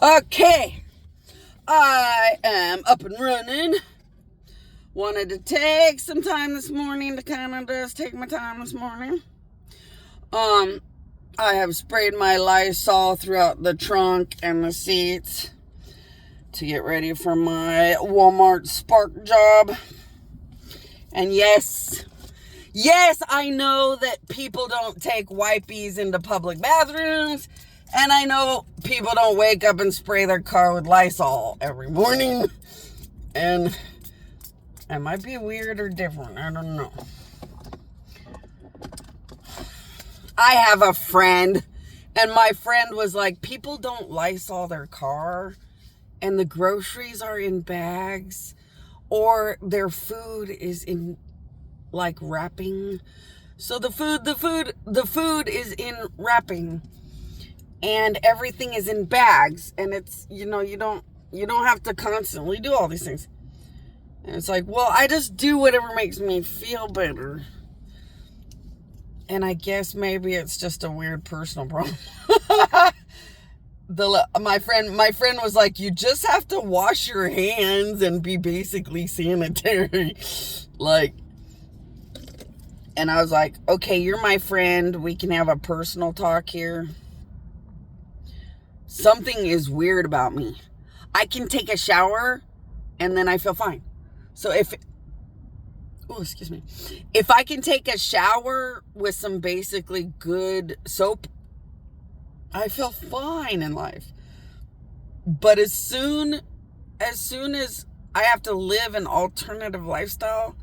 Okay, I am up and running. Wanted to take some time this morning to kind of just take my time this morning. I have sprayed my Lysol throughout the trunk and the seats to get ready for my Walmart Spark job. And yes, I know that people don't take wipies into public bathrooms. And I know people don't wake up and spray their car with Lysol every morning. And it might be weird or different. I don't know. I have a friend, and my friend was like, people don't Lysol their car, and the groceries are in bags, or their food is in, like, wrapping. So the food is in wrapping, and everything is in bags, and it's, you don't have to constantly do all these things. And it's like, well, I just do whatever makes me feel better. And I guess maybe it's just a weird personal problem. My friend was like, you just have to wash your hands and be basically sanitary. Like, and I was like, okay, you're my friend. We can have a personal talk here. Something is weird about me. I can take a shower and then I feel fine. So if I can take a shower with some basically good soap, I feel fine in life. But as soon as I have to live an alternative lifestyle,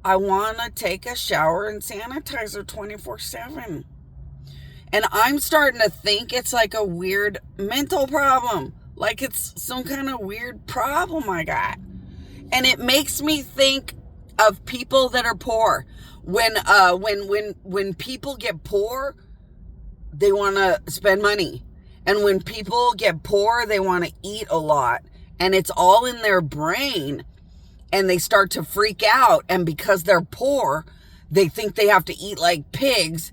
I want to take a shower and sanitizer 24/7. And I'm starting to think it's like a weird mental problem. Like it's some kind of weird problem I got. And it makes me think of people that are poor. When people get poor, they want to spend money. And when people get poor, they want to eat a lot. And it's all in their brain. And they start to freak out. And because they're poor, they think they have to eat like pigs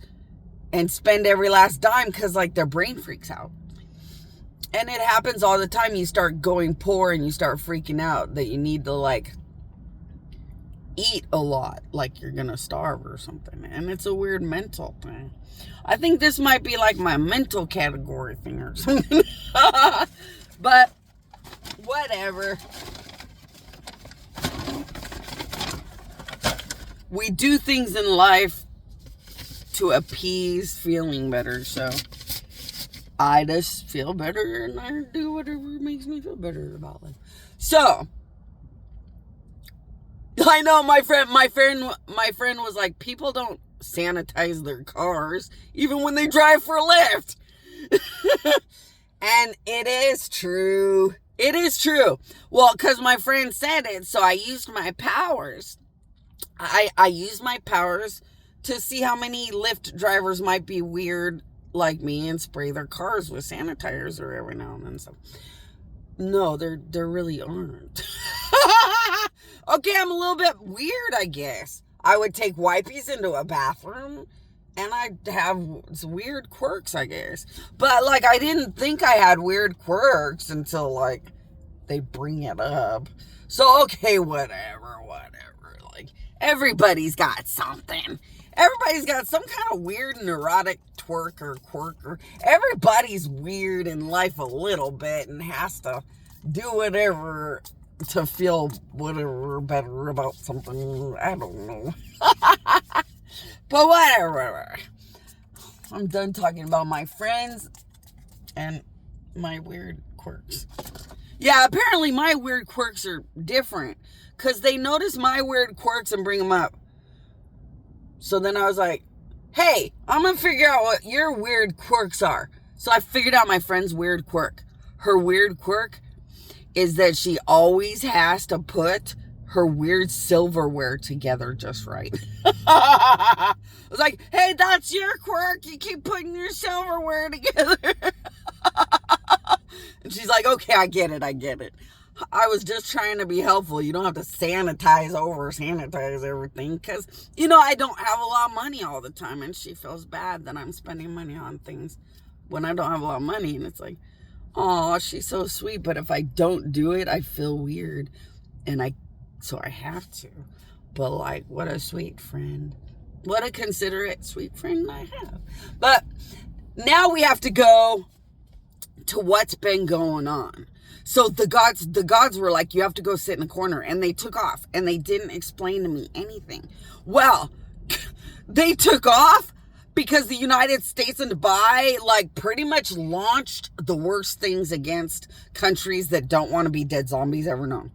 and spend every last dime because like their brain freaks out. And it happens all the time. You start going poor and you start freaking out that you need to like eat a lot, like you're gonna starve or something. And it's a weird mental thing. I think this might be like my mental category thing or something. But whatever. We do things in life to appease feeling better, so I just feel better and I do whatever makes me feel better about life. So I know my friend was like, people don't sanitize their cars even when they drive for a lift. And it is true. It is true. Well, because my friend said it, so I used my powers. I used my powers to see how many Lyft drivers might be weird like me and spray their cars with sanitizer every now and then. So no, there really aren't. Okay, I'm a little bit weird, I guess. I would take wipies into a bathroom and I'd have some weird quirks, I guess. But like, I didn't think I had weird quirks until like they bring it up. So okay, whatever. Like, everybody's got something. Everybody's got some kind of weird neurotic twerk or quirk. Or everybody's weird in life a little bit and has to do whatever to feel whatever better about something. I don't know. But whatever. I'm done talking about my friends and my weird quirks. Yeah, apparently my weird quirks are different. Because they notice my weird quirks and bring them up. So then I was like, hey, I'm going to figure out what your weird quirks are. So I figured out my friend's weird quirk. Her weird quirk is that she always has to put her weird silverware together just right. I was like, hey, that's your quirk. You keep putting your silverware together. And she's like, okay, I get it. I was just trying to be helpful. You don't have to sanitize everything. Because, I don't have a lot of money all the time. And she feels bad that I'm spending money on things when I don't have a lot of money. And it's like, oh, she's so sweet. But if I don't do it, I feel weird. So I have to. But like, what a sweet friend. What a considerate, sweet friend I have. But now we have to go to what's been going on. So the gods were like, you have to go sit in a corner. And they took off. And they didn't explain to me anything. Well, they took off because the United States and Dubai, like, pretty much launched the worst things against countries that don't want to be dead zombies ever known.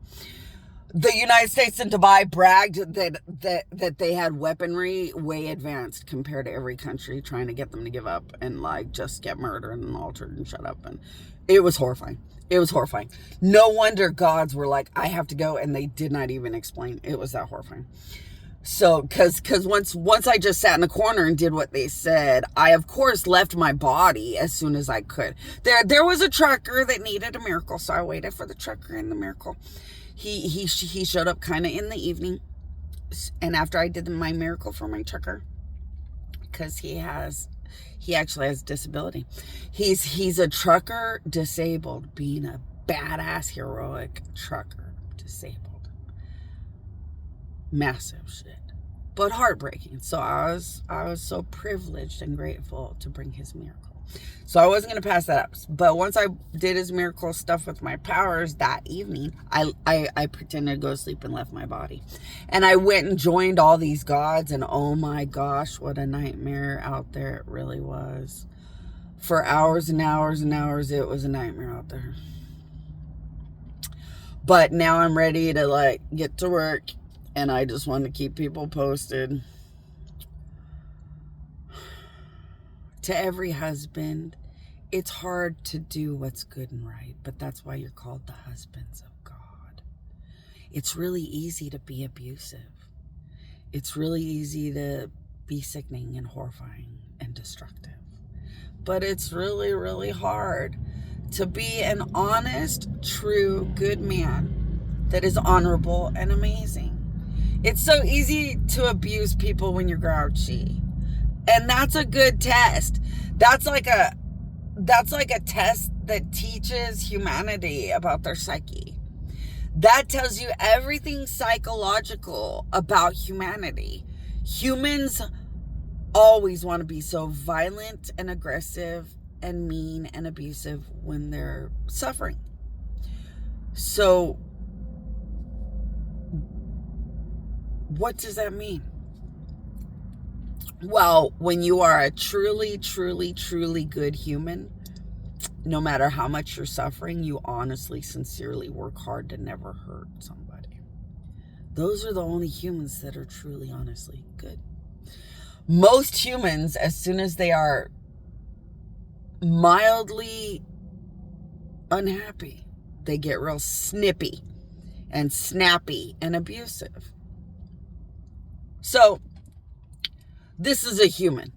The United States and Dubai bragged that they had weaponry way advanced compared to every country, trying to get them to give up and like just get murdered and altered and shut up. And it was horrifying. It was horrifying. No wonder gods were like, I have to go, and they did not even explain. It was that horrifying. So, cause once I just sat in the corner and did what they said, I of course left my body as soon as I could. There was a trucker that needed a miracle, so I waited for the trucker and the miracle. He showed up kind of in the evening, and after I did my miracle for my trucker, because he actually has disability. He's a trucker disabled, being a badass heroic trucker disabled. Massive shit, but heartbreaking. So I was so privileged and grateful to bring his miracle. So I wasn't going to pass that up. But once I did his miracle stuff with my powers that evening, I pretended to go to sleep and left my body. And I went and joined all these gods, and oh my gosh, what a nightmare out there it really was. For hours and hours and hours, it was a nightmare out there. But now I'm ready to like get to work, and I just want to keep people posted. To every husband, it's hard to do what's good and right, but that's why you're called the husbands of God. It's really easy to be abusive. It's really easy to be sickening and horrifying and destructive. But it's really, really hard to be an honest, true, good man that is honorable and amazing. It's so easy to abuse people when you're grouchy. And that's a good test. That's like a test that teaches humanity about their psyche. That tells you everything psychological about humanity. Humans always want to be so violent and aggressive and mean and abusive when they're suffering. So, what does that mean? Well, when you are a truly, truly, truly good human, no matter how much you're suffering, you honestly, sincerely work hard to never hurt somebody. Those are the only humans that are truly, honestly good. Most humans, as soon as they are mildly unhappy, they get real snippy and snappy and abusive. So, this is a human.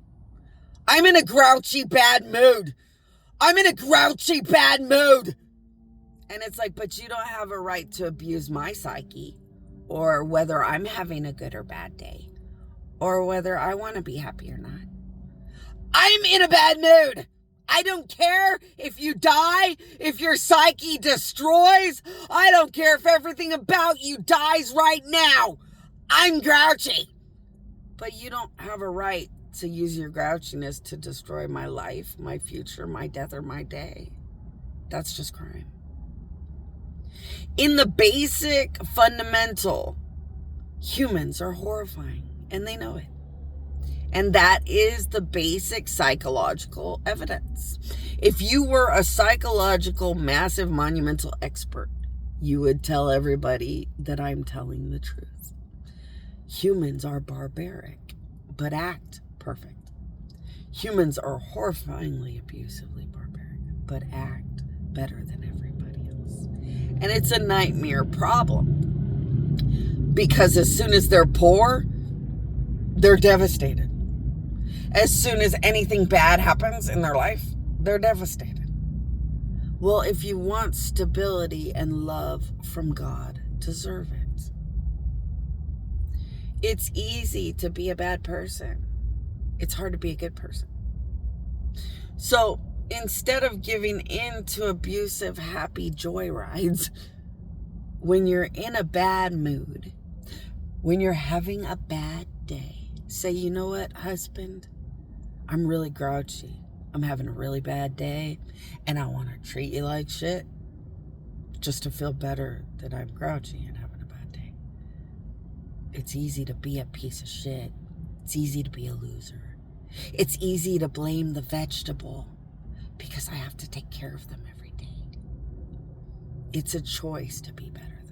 I'm in a grouchy, bad mood. I'm in a grouchy, bad mood. And it's like, but you don't have a right to abuse my psyche, or whether I'm having a good or bad day, or whether I want to be happy or not. I'm in a bad mood. I don't care if you die, if your psyche destroys. I don't care if everything about you dies right now. I'm grouchy. But you don't have a right to use your grouchiness to destroy my life, my future, my death, or my day. That's just crime. In the basic, fundamental, humans are horrifying, and they know it. And that is the basic psychological evidence. If you were a psychological, massive, monumental expert, you would tell everybody that I'm telling the truth. Humans are barbaric, but act perfect. Humans are horrifyingly, abusively barbaric, but act better than everybody else. And it's a nightmare problem, because as soon as they're poor, they're devastated. As soon as anything bad happens in their life, they're devastated. Well, if you want stability and love from God, deserve it. It's easy to be a bad person. It's hard to be a good person. So instead of giving in to abusive, happy joy rides, when you're in a bad mood, when you're having a bad day, say, you know what, husband, I'm really grouchy. I'm having a really bad day, and I want to treat you like shit just to feel better that I'm grouchy and having a bad day. It's easy to be a piece of shit. It's easy to be a loser. It's easy to blame the vegetable because I have to take care of them every day. It's a choice to be better